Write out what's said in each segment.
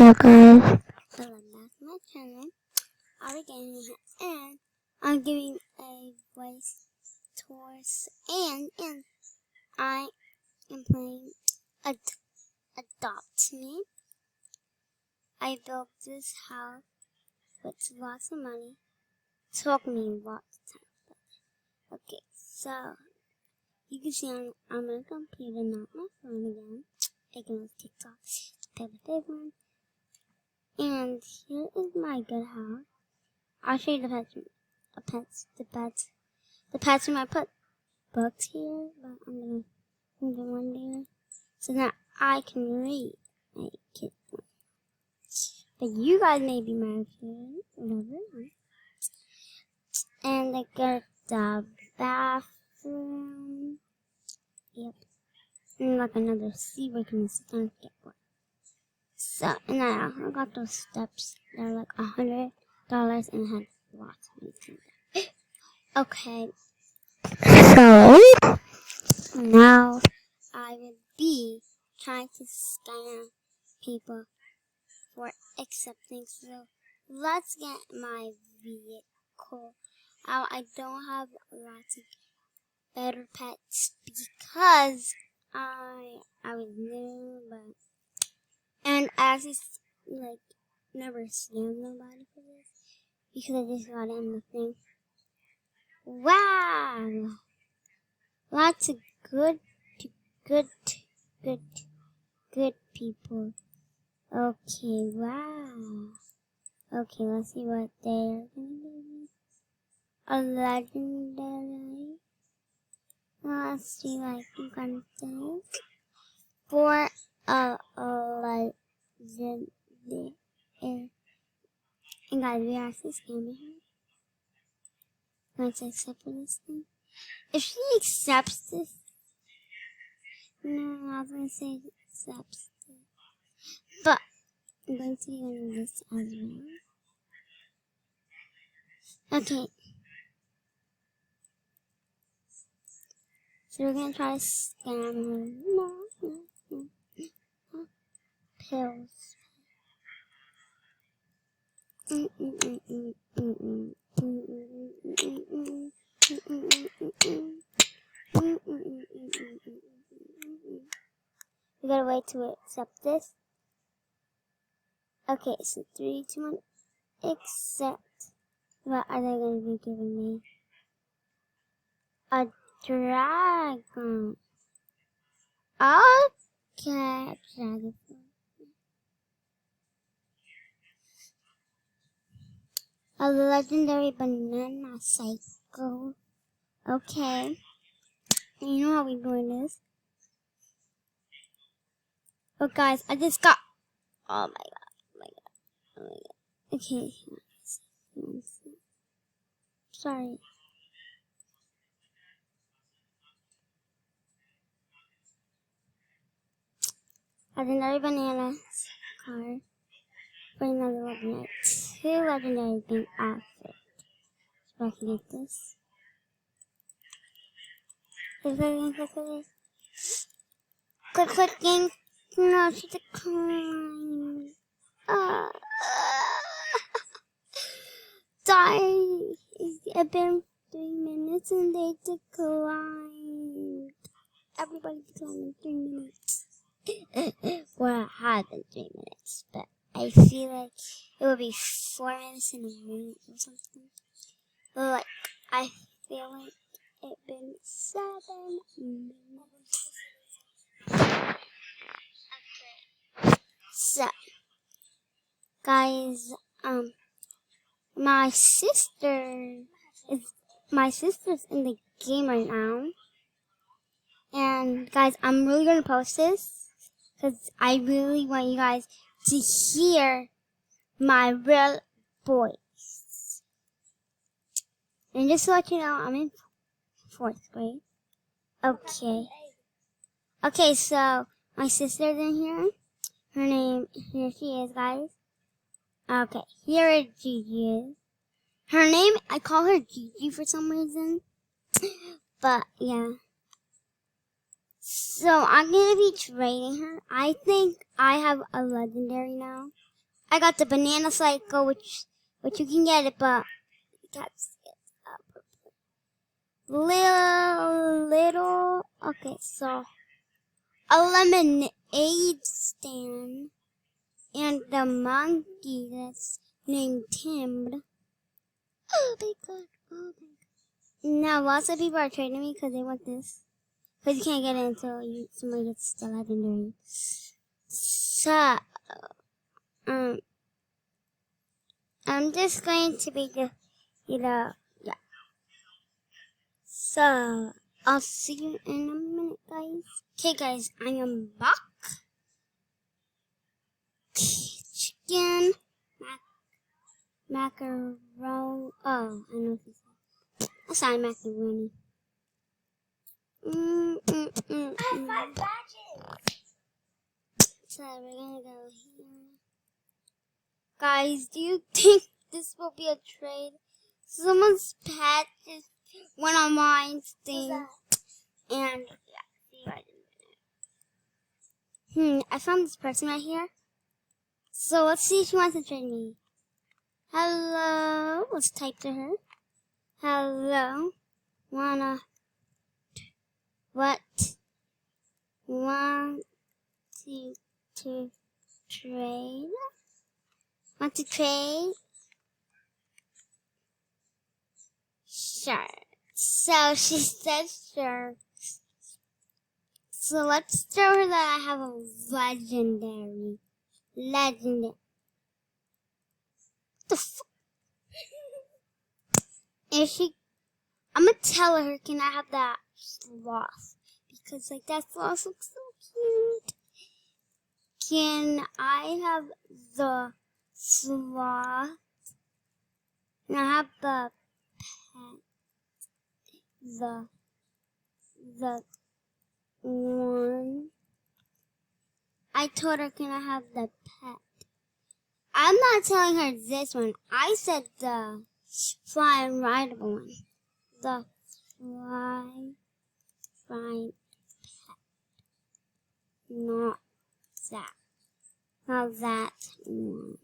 So guys, welcome back to my channel. I'll be gaming here, and I'm giving a voice tours, and I am playing Adopt Me. I built this house with lots of money. Took me lots of time. Okay, so you can see I'm on a computer, not my phone again. I can use TikTok, pick the big one. And here is my good house. I'll show you the pets room. I put books here, but I'm gonna move them one there so that I can read my kids. But you guys may be my kids, whatever. And I got the bathroom. Yep. And like another seat where you can sit down and get one. So, and I got those steps. They're like $100 and had lots of things in there. Okay. So, now I will be trying to scam people for accepting. So, let's get my vehicle out. I don't have lots of better pets because I was new, but and I actually never scammed nobody for this because I just got in the thing. Wow! Lots of good people. Okay, wow. Okay, let's see what they are gonna be. A legendary. Let's see, like, I'm gonna think. For a legendary. And guys, we are actually scamming her. Going to accept this thing. If she accepts this, no, I was going to say accepts this. But I'm going to be on this as well. Okay. So we're going to try to scam her. No. Pills. We gotta wait to accept this. Okay, so 3, 2, 1, accept. What are they gonna be giving me? A dragon. Okay, dragon. A legendary banana cycle. Okay. And you know how we're doing this. Oh guys, I just got, oh my god. Okay. Sorry. Legendary banana card. For another legendary. 2 legendary being outfit. So I can get this. Clicking. No, she declined. Sorry. It's been 3 minutes and they declined. Everybody declined in 3 minutes. Well, it had been 3 minutes, but I feel like it would be 4 minutes in a minute or something. But like, I feel like it's been 7 minutes. Okay. So, guys, my sister's in the game right now. And guys, I'm really gonna post this because I really want you guys to hear my real voice. And just to let you know, I'm in 4th grade. Okay. Okay, so my sister's in here. Her name, here she is, guys. Okay, here Gigi is. Her name, I call her Gigi for some reason. But, yeah. So, I'm going to be trading her. I think I have a legendary now. I got the banana cycle, which you can get it, but that's little. Okay, so a lemonade stand and the monkey that's named Tim. Oh my god! Oh my god! Now lots of people are trading me because they want this. Because you can't get it until somebody gets the legendary. So, I'm just going to be the, yeah. So, I'll see you in a minute, guys. Okay, guys, I am back. Chicken, macaroni. Oh, I know what you said. That's not macaroni. I have 5 badges. So we're gonna go here. Guys, do you think this will be a trade? Someone's pet just went on my thing. And yeah, I found this person right here. So let's see if she wants to trade me. Hello, let's type to her. Hello, want to trade? Want to trade? Sure. So she said sure. So let's show her that I have a legendary. What the fuck? I'm gonna tell her, can I have that sloth? Because like that sloth looks so cute. Can I have the sloth? Can I have the pet? The one. I told her, can I have the pet? I'm not telling her this one. I said the flying rideable one. The flying pet. Not that. Not that one.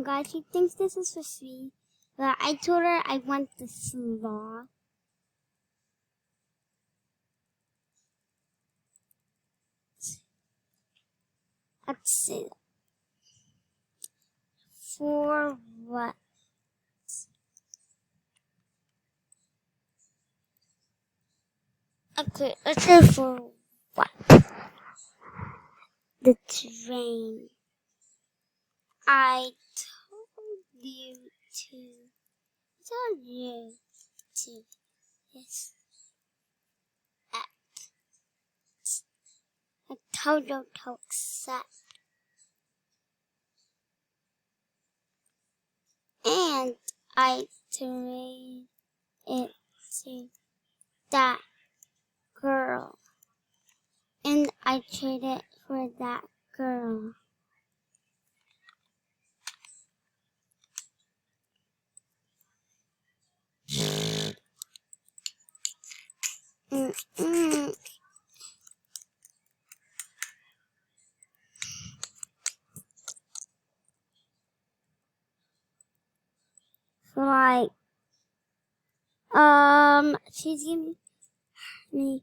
Guys, she thinks this is for sweet. But I told her I want the sloth. Let's see. For what? Okay, let's say for what? The train. I told you to, yes. I told you to accept. And I trade it to that girl. And I traded for that girl. Like, she's giving me,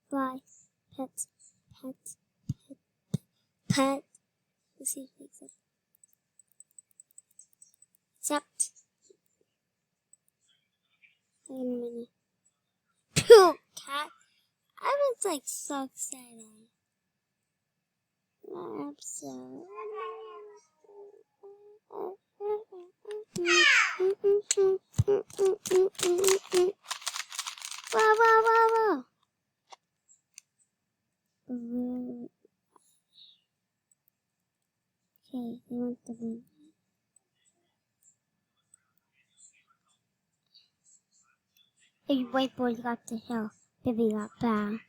fly, pet. Let's see if it makes it. Accept. Wait a minute. Pooh, cat. I was like so excited. I'm so. Wow. Okay, they want the blue. Hey, whiteboard got the hill. Baby got bad.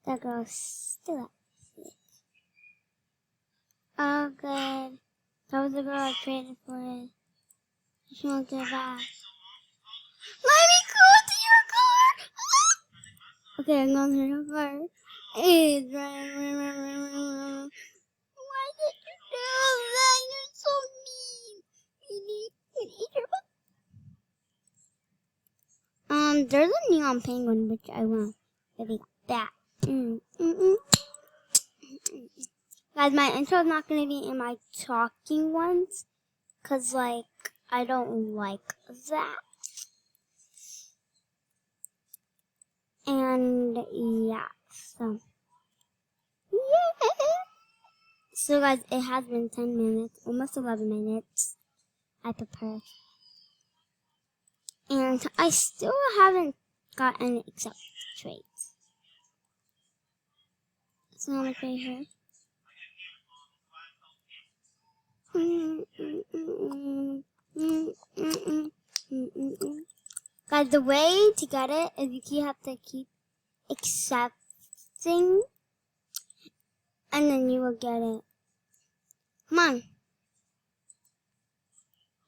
That girl's still up. Oh, good. That was the girl I traded for it. She won't get back. Let me go to your car! Okay, I'm going to your car. Why did you do that? You're so mean. You need to eat your butt. There's a neon penguin, which I want. Maybe that. Guys, my intro is not going to be in my talking ones. Because, like, I don't like that. And, yeah. So, guys, it has been 10 minutes. Almost 11 minutes. I prepared. And I still haven't got any except traits. So, I'm going to play here. Guys, the way to get it is you have to keep accepting, and then you will get it. Come on.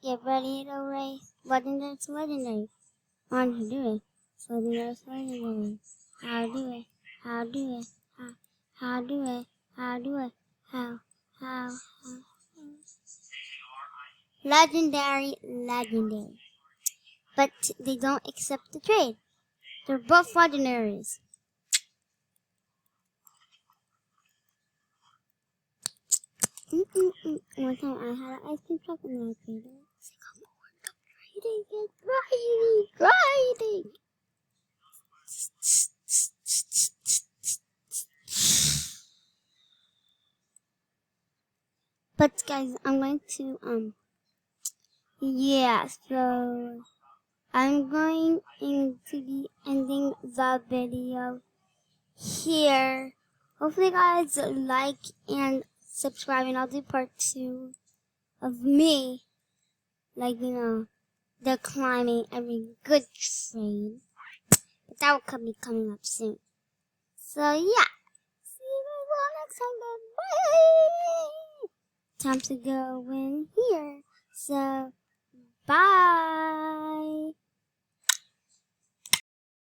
Get ready to race. Legendary to legendary. I want to do it. Legendary to legendary. How do it? How do it? How do it? How do it? How? Legendary. But they don't accept the trade. They're both legendaries. One time I had an ice cream truck and I traded it. It's like, I'm trading it. Grinding. But guys, I'm going to, yeah, so I'm going to be ending the video here. Hopefully guys like and subscribe, and I'll do part 2 of me, like, you know, the climbing every good trade. But that will be coming up soon. So yeah, see you guys all next time. Bye. Time to go in here. So bye.